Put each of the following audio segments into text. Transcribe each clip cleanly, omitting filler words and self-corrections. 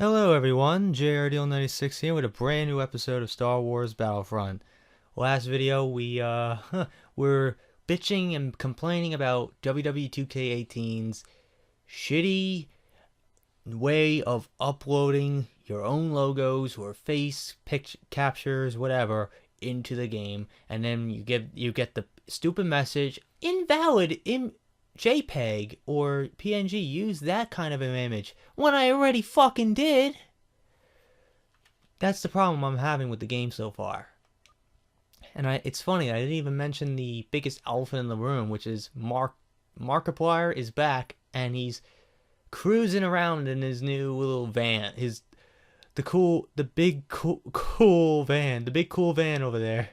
Hello everyone, JRDL96 here with a brand new episode of Star Wars Battlefront. Last video were bitching and complaining about WW2K18's shitty way of uploading your own logos or face picture captures, whatever, into the game, and then you get the stupid message, invalid in JPEG or PNG. Use that kind of an image when I already fucking did. That's the problem I'm having with the game so far. And it's funny, I didn't even mention the biggest elephant in the room, which is Markiplier is back and he's cruising around in his new little van, the big cool van over there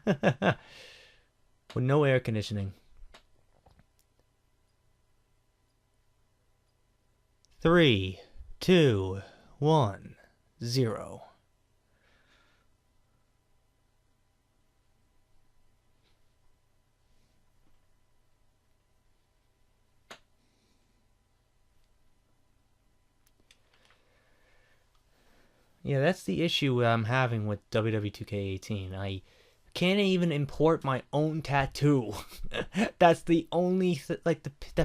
with no air conditioning. 3, 2, 1, 0. Yeah, that's the issue I'm having with WW2K18. I can't even import my own tattoo. That's the only that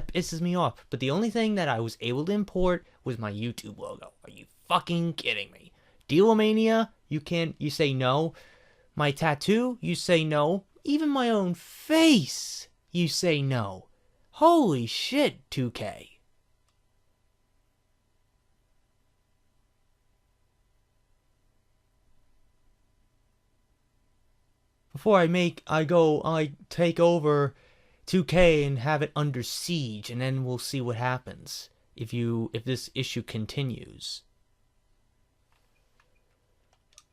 pisses me off. But the only thing that I was able to import was my YouTube logo. Are you fucking kidding me? Dealomania, you say no. My tattoo, you say no. Even my own face, you say no. Holy shit, 2K. Before I take over 2K and have it under siege, and then we'll see what happens if this issue continues.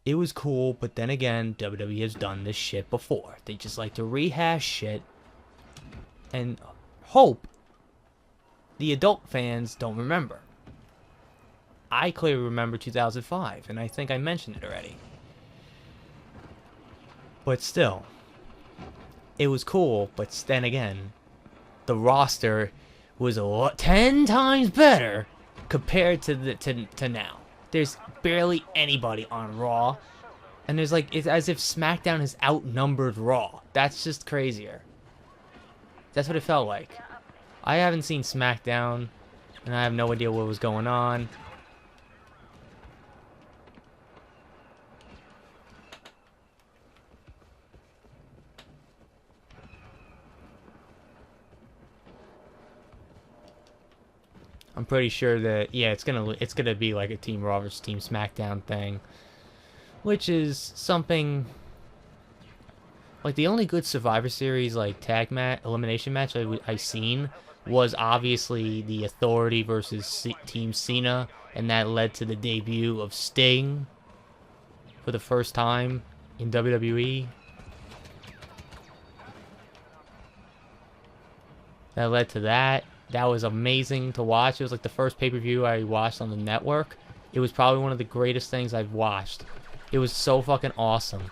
It was cool, but then again, WWE has done this shit before. They just like to rehash shit and hope the adult fans don't remember. I clearly remember 2005, and I think I mentioned it already. But still, it was cool, but then again, the roster was 10 times better compared to now. There's barely anybody on Raw, and it's as if SmackDown has outnumbered Raw. That's just crazier. That's what it felt like. I haven't seen SmackDown, and I have no idea what was going on. I'm pretty sure that, yeah, it's gonna be like a Team Raw versus Team SmackDown thing, which is something like the only good Survivor Series like tag match elimination match I seen was obviously the Authority versus Team Cena, and that led to the debut of Sting for the first time in WWE. That led to that. That was amazing to watch. It was like the first pay-per-view I watched on the network. It was probably one of the greatest things I've watched. It was so fucking awesome.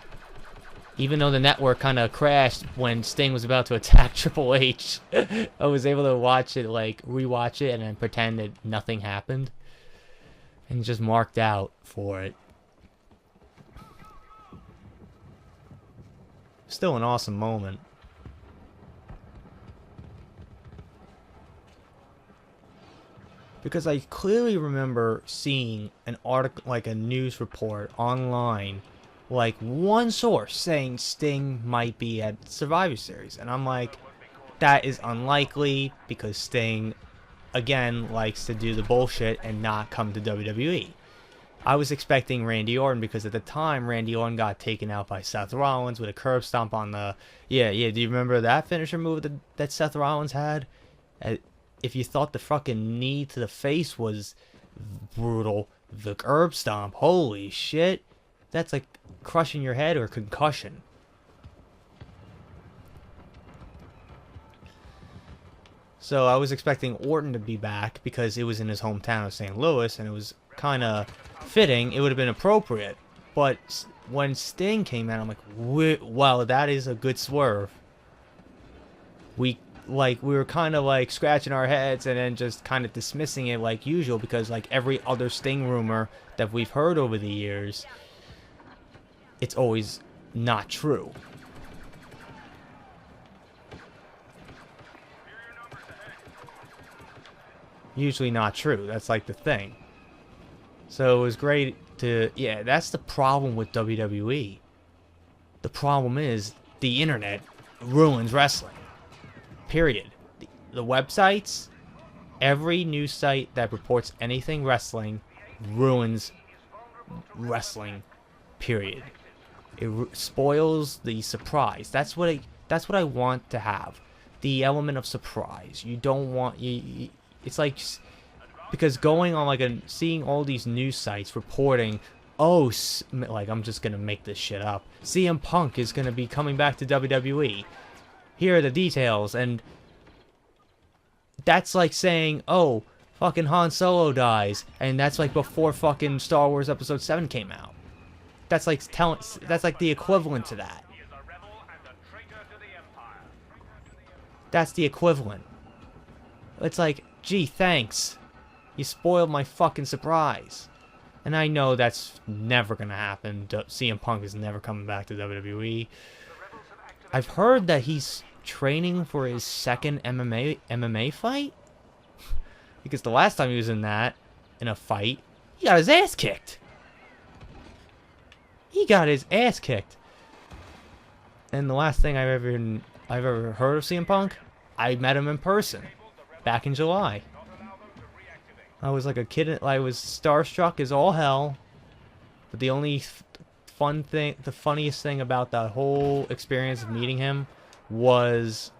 Even though the network kind of crashed when Sting was about to attack Triple H, I was able to watch it, like, rewatch it and then pretend that nothing happened. And just marked out for it. Still an awesome moment. Because I clearly remember seeing an article, like a news report online, like one source saying Sting might be at Survivor Series. And I'm like, that is unlikely because Sting, again, likes to do the bullshit and not come to WWE. I was expecting Randy Orton because at the time, Randy Orton got taken out by Seth Rollins with a curb stomp on the... Yeah, do you remember that finisher move that Seth Rollins had? If you thought the fucking knee to the face was brutal, the curb stomp, holy shit. That's like crushing your head or concussion. So I was expecting Orton to be back because it was in his hometown of St. Louis, and it was kind of fitting. It would have been appropriate. But when Sting came out, I'm like, wow, that is a good swerve. like we were kind of like scratching our heads and then just kind of dismissing it like usual, because like every other Sting rumor that we've heard over the years, it's always not true. Usually not true. That's like the thing. So it was great to, yeah, that's the problem with WWE. The problem is the internet ruins wrestling. Period. The websites, every news site that reports anything wrestling ruins wrestling. Period. It spoils the surprise. That's what I want to have. The element of surprise. You don't want it's like, because going on like seeing all these news sites reporting, oh, like I'm just gonna make this shit up, CM Punk is gonna be coming back to WWE. Here are the details, and that's like saying, oh, fucking Han Solo dies, and that's like before fucking Star Wars Episode 7 came out. That's like that's like the equivalent to that. That's the equivalent. It's like, gee, thanks. You spoiled my fucking surprise. And I know that's never gonna happen. CM Punk is never coming back to WWE. I've heard that he's training for his second MMA fight, because the last time he was in a fight, he got his ass kicked. He got his ass kicked. And the last thing I've ever heard of CM Punk, I met him in person back in July. I was like a kid. I was starstruck as all hell. But the only the funniest thing about that whole experience of meeting him was,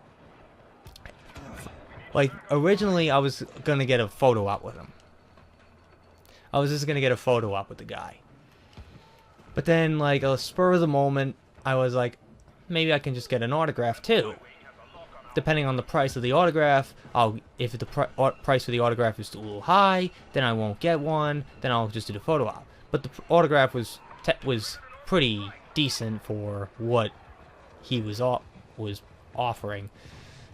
like, originally I was gonna get a photo op with him. I was just gonna get a photo op with the guy. But then, like, a spur of the moment, I was like, maybe I can just get an autograph too. Depending on the price of the autograph, if the price for the autograph is a little high, then I won't get one. Then I'll just do the photo op. But the autograph was pretty decent for what he was offering.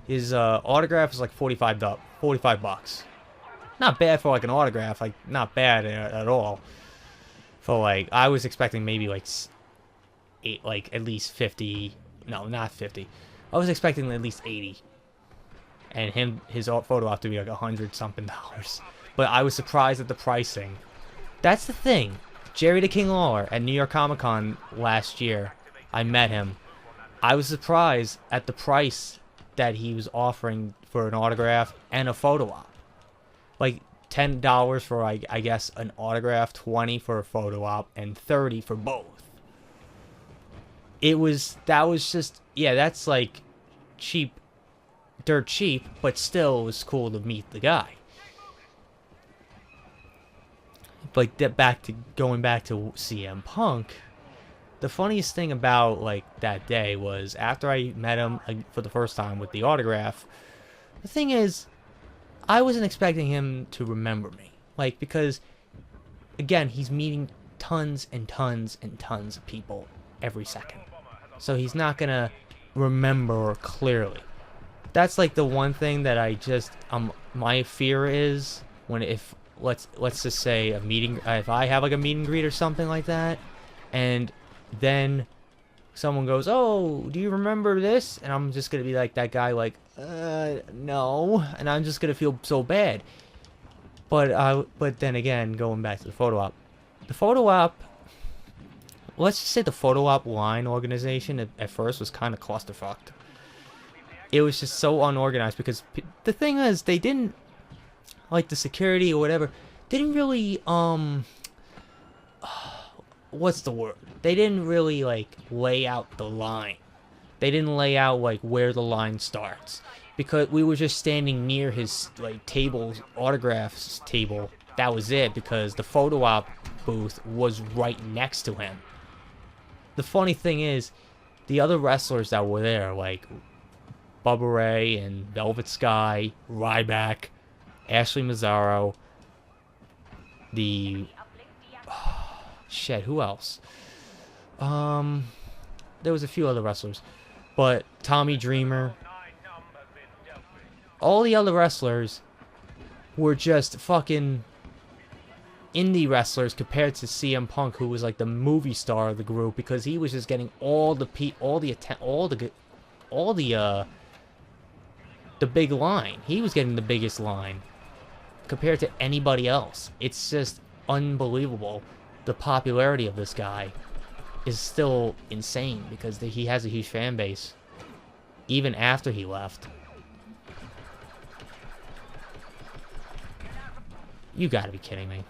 His autograph is like $45. Not bad for like an autograph. Like, not bad at all. For like, I was expecting maybe like at least 50. No, not 50. I was expecting at least 80. And his photo op to be like $100-something. But I was surprised at the pricing. That's the thing. Jerry the King Lawler at New York Comic Con last year, I met him. I was surprised at the price that he was offering for an autograph and a photo op. Like $10 for, I guess, an autograph, $20 for a photo op, and $30 for both. That was just, yeah, that's like cheap, dirt cheap, but still it was cool to meet the guy. But going back to CM Punk, the funniest thing about like that day was after I met him for the first time with the autograph, the thing is, I wasn't expecting him to remember me. Like, because again, he's meeting tons and tons and tons of people every second. So he's not gonna remember clearly. That's like the one thing that I just my fear is if let's just say a meeting, if I have like a meet and greet or something like that, and then someone goes, "Oh, do you remember this?" And I'm just gonna be like that guy, like, no, and I'm just gonna feel so bad. But then again, going back to the photo op, let's just say the photo op line organization at first was kind of clusterfucked. It was just so unorganized, because the thing is, they didn't, like, the security or whatever, didn't really, what's the word? They didn't really, like, lay out the line. They didn't lay out, like, where the line starts. Because we were just standing near his, like, autographs table. That was it, because the photo op booth was right next to him. The funny thing is, the other wrestlers that were there, like Bubba Ray and Velvet Sky, Ryback, Ashley Mazzaro, shit, who else? There was a few other wrestlers, but Tommy Dreamer, all the other wrestlers were just fucking indie wrestlers compared to CM Punk, who was like the movie star of the group, because he was just getting the big line. He was getting the biggest line compared to anybody else. It's just unbelievable. The popularity of this guy is still insane because he has a huge fan base even after he left. You gotta be kidding me.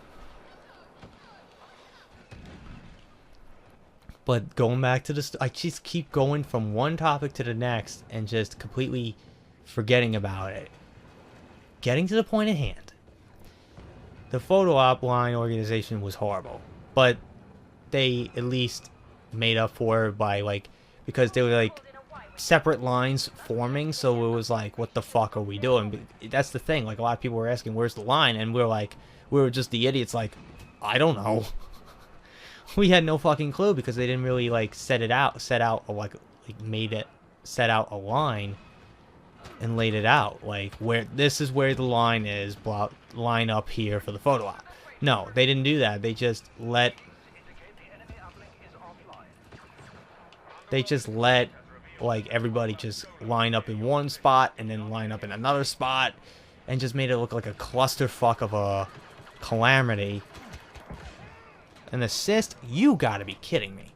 But going back to this, I just keep going from one topic to the next and just completely forgetting about it. Getting to the point at hand. The photo op line organization was horrible, but they at least made up for it by, like, because they were like separate lines forming, so it was like, what the fuck are we doing? But that's the thing, like, a lot of people were asking where's the line, and we were just the idiots, like, I don't know. We had no fucking clue because they didn't really like set out a line and laid it out, like, where this is where the line is, line up here for the photo op. No, they didn't do that. They just let like everybody just line up in one spot and then line up in another spot and just made it look like a clusterfuck of a calamity. An assist? You gotta be kidding me.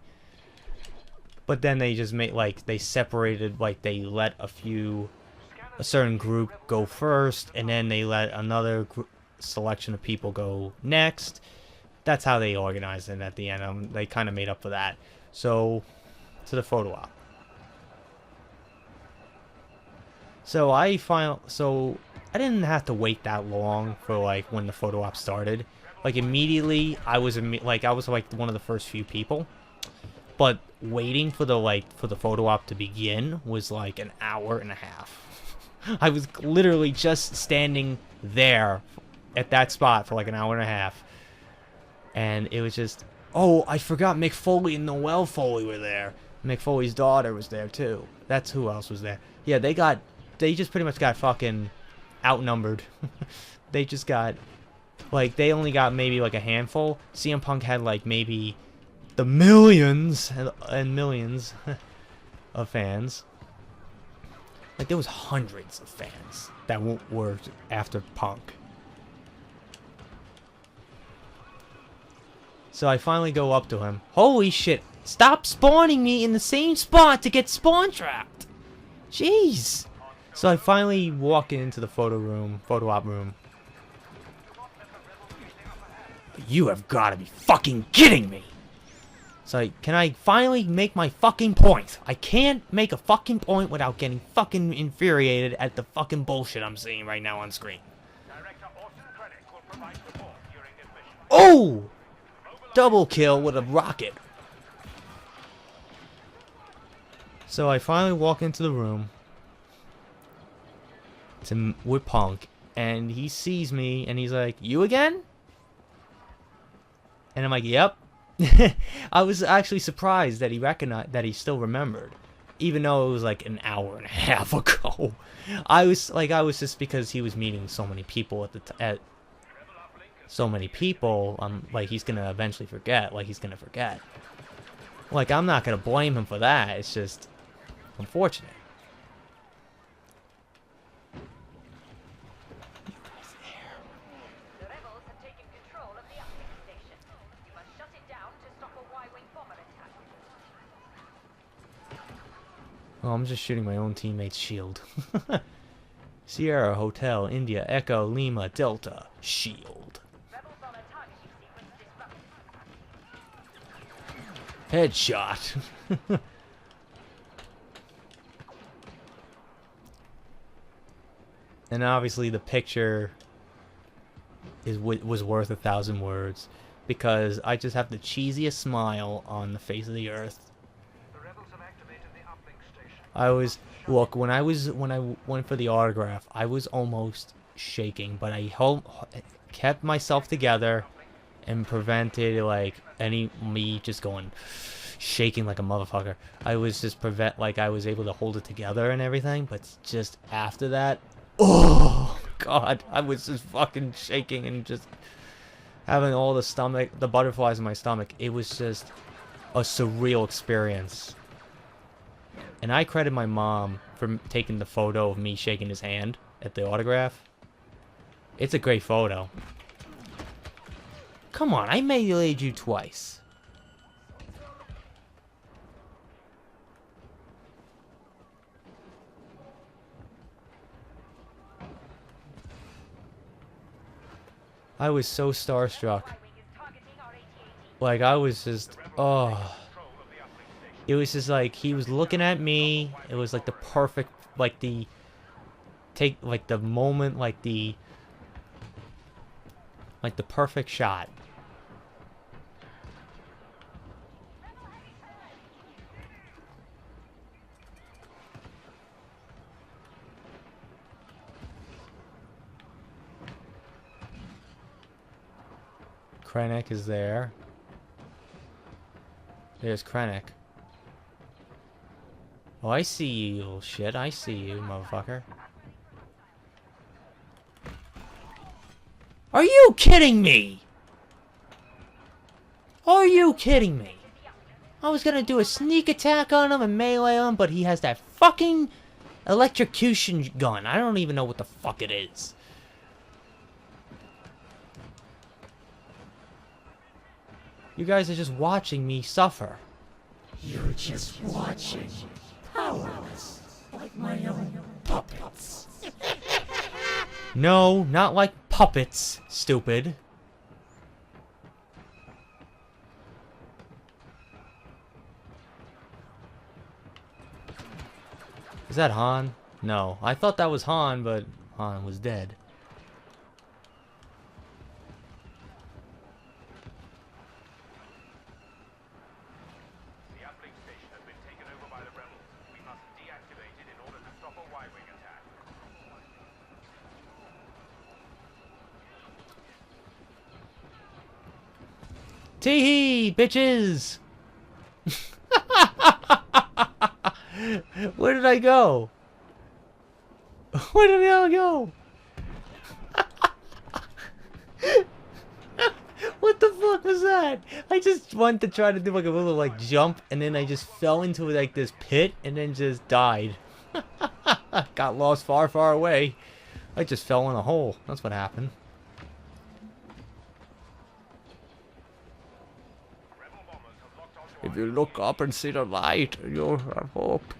But then they just made, like, they separated, like, they let a certain group go first, and then they let another selection of people go next. That's how they organized it at the end. They kind of made up for that. So, to the photo op. So I didn't have to wait that long for, like, when the photo op started. Like, immediately, I was like one of the first few people. But waiting for the photo op to begin was like an hour and a half. I was literally just standing there at that spot for like an hour and a half. And it was just, oh, I forgot Mick Foley and Noelle Foley were there. Mick Foley's daughter was there too. That's who else was there. Yeah, they just pretty much got fucking outnumbered. They just got, like, they only got maybe like a handful. CM Punk had like maybe the millions and millions of fans. Like, there was hundreds of fans that were after Punk. So I finally go up to him. Holy shit, stop spawning me in the same spot to get spawn trapped. Jeez. So I finally walk into the photo op room. You have got to be fucking kidding me. So can I finally make my fucking point? I can't make a fucking point without getting fucking infuriated at the fucking bullshit I'm seeing right now on screen. Oh! Double kill with a rocket. So I finally walk into the room with Punk, and he sees me, and he's like, "You again?" And I'm like, "Yep." I was actually surprised that he still remembered, even though it was like an hour and a half ago. I was just, because he was meeting so many people like, he's gonna eventually forget. Like, he's gonna forget. Like, I'm not gonna blame him for that. It's just unfortunate. Oh, I'm just shooting my own teammate's shield. Sierra Hotel, India, Echo, Lima, Delta, shield. Headshot. And obviously the picture was worth 1,000 words, because I just have the cheesiest smile on the face of the earth. When I went for the autograph, I was almost shaking, but I kept myself together and prevented, like, me just going shaking like a motherfucker. I was able to hold it together and everything, but just after that, Oh, God. I was just fucking shaking and just having all the butterflies in my stomach. It was just a surreal experience. And I credit my mom for taking the photo of me shaking his hand at the autograph. It's a great photo. Come on, I meleeed you twice. I was so starstruck. Like, I was just, oh. It was just like, he was looking at me. It was like the perfect, like the moment, like the perfect shot. Krennic is there. There's Krennic. Oh, I see you, you little shit. I see you, motherfucker. Are you kidding me? Are you kidding me? I was gonna do a sneak attack on him and melee him, but he has that fucking electrocution gun. I don't even know what the fuck it is. You guys are just watching me suffer. You're just watching, powerless, like my own puppets. No, not like puppets, stupid. Is that Han? No, I thought that was Han, but Han was dead. Tee-hee, bitches! Where did I go? Where did I go? What the fuck was that? I just wanted to try to do like a little like jump, and then I just fell into like this pit and then just died. Got lost far, far away. I just fell in a hole. That's what happened. If you look up and see the light, you'll have hope.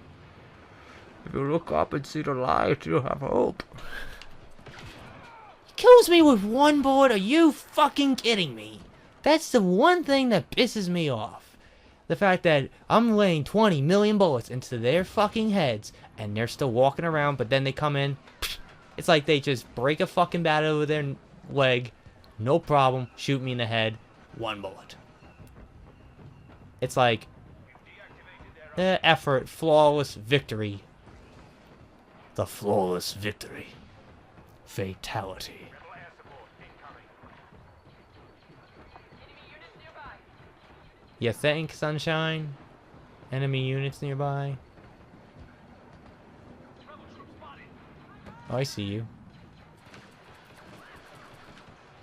If you look up and see the light, you'll have hope. He kills me with one bullet. Are you fucking kidding me? That's the one thing that pisses me off. The fact that I'm laying 20 million bullets into their fucking heads, and they're still walking around, but then they come in. It's like they just break a fucking bat over their leg. No problem. Shoot me in the head. One bullet. It's like, effort, flawless victory. The flawless victory. Fatality. You think, Sunshine? Enemy units nearby? Oh, I see you.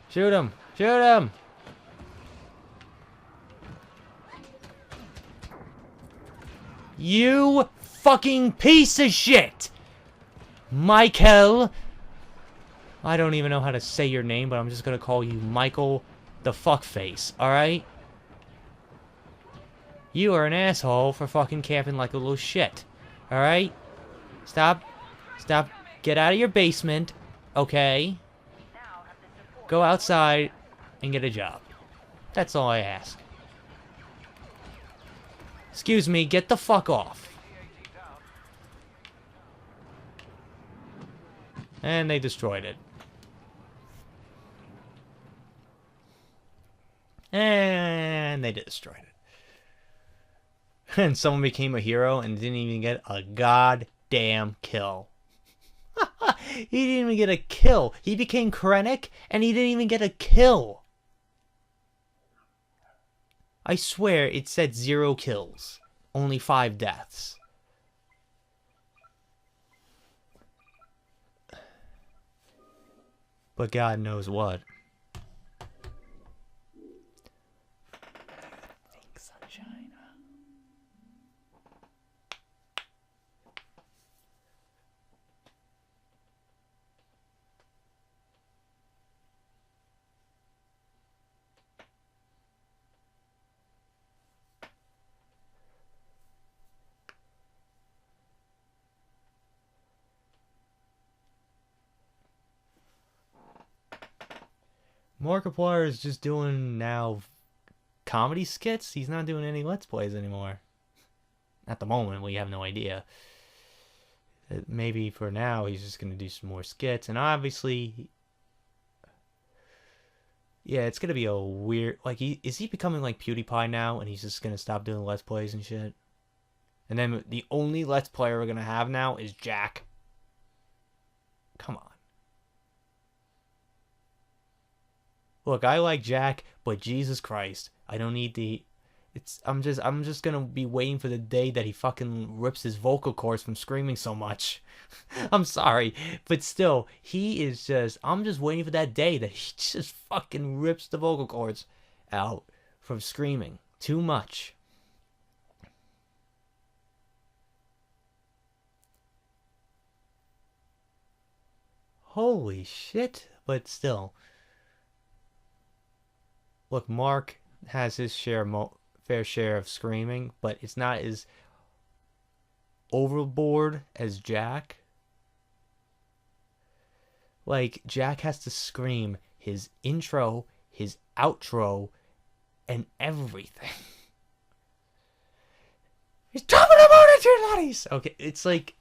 Shoot him! Shoot him! You fucking piece of shit! Michael! I don't even know how to say your name, but I'm just gonna call you Michael the fuckface, alright? You are an asshole for fucking camping like a little shit. Alright? Stop. Stop. Get out of your basement, okay? Go outside and get a job. That's all I ask. Excuse me, get the fuck off. And they destroyed it. And they destroyed it. And someone became a hero and didn't even get a goddamn kill. He didn't even get a kill. He became Krennic and he didn't even get a kill. I swear it said 0 kills. Only 5 deaths. but God knows what. Think, sunshine. Markiplier is just doing now comedy skits. He's not doing any Let's Plays anymore. At the moment, we have no idea. Maybe for now, he's just going to do some more skits. And obviously, yeah, it's going to be a weird... Like, is he becoming like PewDiePie now? And he's just going to stop doing Let's Plays and shit? And then the only Let's Player we're going to have now is Jack. Come on. Look, I like Jack, but Jesus Christ, I don't need the... I'm just gonna be waiting for the day that he fucking rips his vocal cords from screaming so much. I'm sorry, but still, he is just... I'm just waiting for that day that he just fucking rips the vocal cords out from screaming too much. Holy shit, but still... Look, Mark has his fair share of screaming, but it's not as overboard as Jack. Like, Jack has to scream his intro, his outro, and everything. He's talking about it, you laddies! Okay, it's like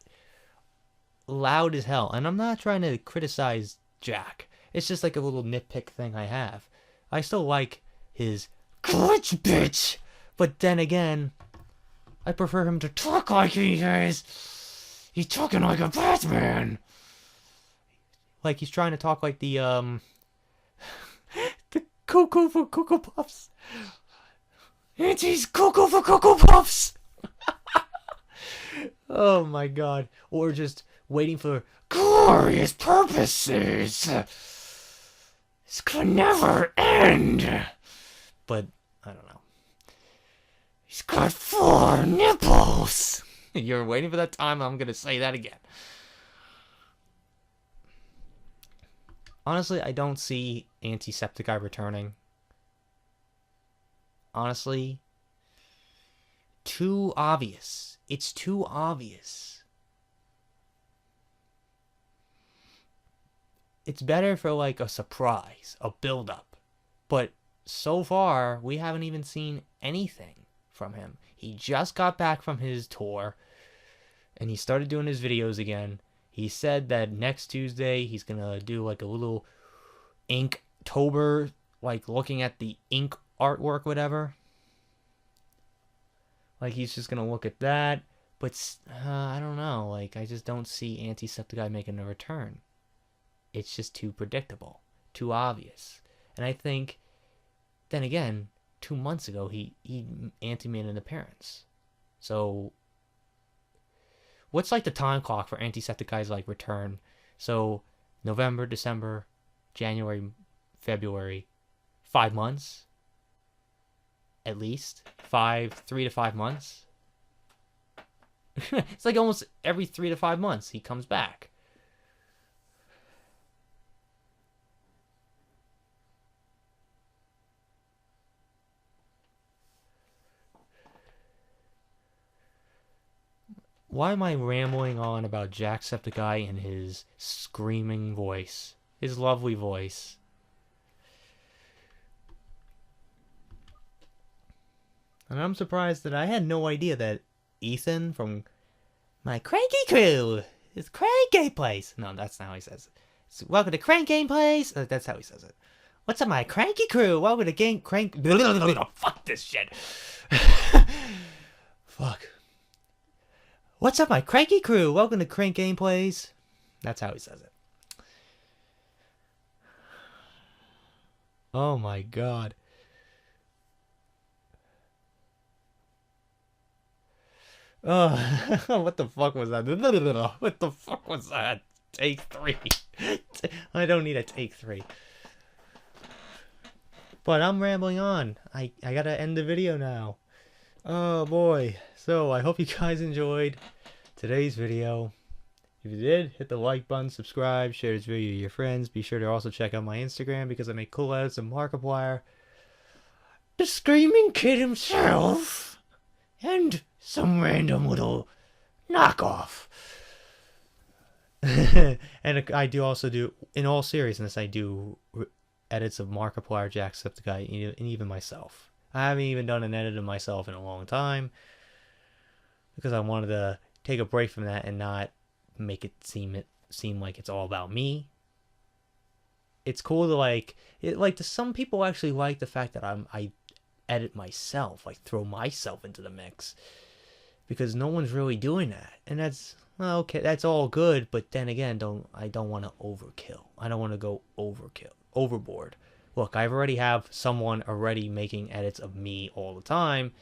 loud as hell. And I'm not trying to criticize Jack. It's just like a little nitpick thing I have. I still like his glitch bitch, but then again, I prefer him to talk like he is. He's talking like a Batman. Like he's trying to talk like the Cuckoo for Cocoa Puffs. Auntie's Cuckoo for Cocoa Puffs. Oh my god. Or just waiting for glorious purposes. This could never end. But, I don't know. He's got 4 nipples. You're waiting for that time, I'm gonna say that again. Honestly, I don't see Antisepticeye returning. Honestly, too obvious. It's too obvious. It's better for like a surprise, a build-up. But so far, we haven't even seen anything from him. He just got back from his tour, and he started doing his videos again. He said that next Tuesday, he's gonna do like a little Inktober, like looking at the ink artwork, whatever. Like, he's just gonna look at that. But, I don't know. Like, I just don't see Antisepticeye making a return. It's just too predictable. Too obvious. And I think, then again, 2 months ago, he made an appearance. So, what's like the time clock for Antisepticeye's like return? So, November, December, January, February, 5 months? At least 3 to 5 months. It's like almost every 3 to 5 months he comes back. Why am I rambling on about Jacksepticeye and his screaming voice? His lovely voice. And I'm surprised that I had no idea that Ethan from my Cranky Crew is Crank Place. No, that's not how he says it. It's, welcome to Crank Place. That's how he says it. What's up, my Cranky Crew? Welcome to Crank. Fuck this shit. Fuck. What's up, my Cranky Crew? Welcome to Crank Gameplays. That's how he says it. Oh my god. Oh, what the fuck was that? What the fuck was that? Take 3. I don't need a take 3. But I'm rambling on. I gotta end the video now. Oh boy. So I hope you guys enjoyed today's video. If you did, hit the like button, subscribe, share this video with your friends. Be sure to also check out my Instagram because I make cool edits of Markiplier, the Screaming Kid himself, and some random little knockoff. And I do also do, in all seriousness, I do edits of Markiplier, Jacksepticeye, and even myself. I haven't even done an edit of myself in a long time because I wanted to take a break from that and not make it seem like it's all about me. It's cool to to some people actually like the fact that I edit myself, like throw myself into the mix, because no one's really doing that, and that's well, okay. That's all good, but then again, I don't want to overkill. I don't want to go overboard. Look, I already have someone already making edits of me all the time,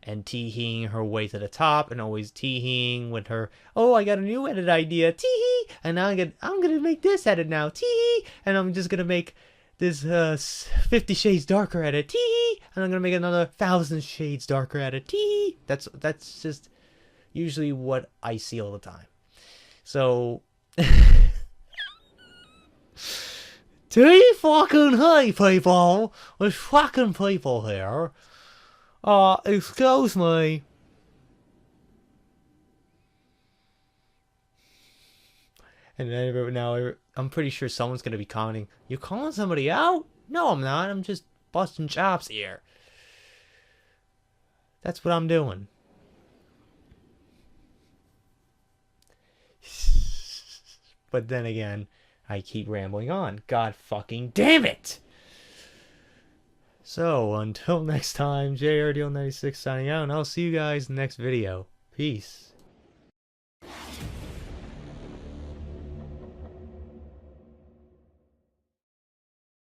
and tee-heeing her way to the top, and always tee-heeing with her, oh, I got a new edit idea, tee-hee, and now I'm gonna make this edit now, tee-hee, and I'm just gonna make this 50 Shades Darker edit, tee-hee, and I'm gonna make another 1,000 Shades Darker edit, tee-hee. That's just usually what I see all the time. So, tee fucking hey people, there's fucking people here. Excuse me. And then now I'm pretty sure someone's gonna be commenting, you calling somebody out? No, I'm not. I'm just busting chops here. That's what I'm doing. But then again, I keep rambling on. God fucking damn it! So, until next time, JRDL96 signing out, and I'll see you guys in the next video. Peace.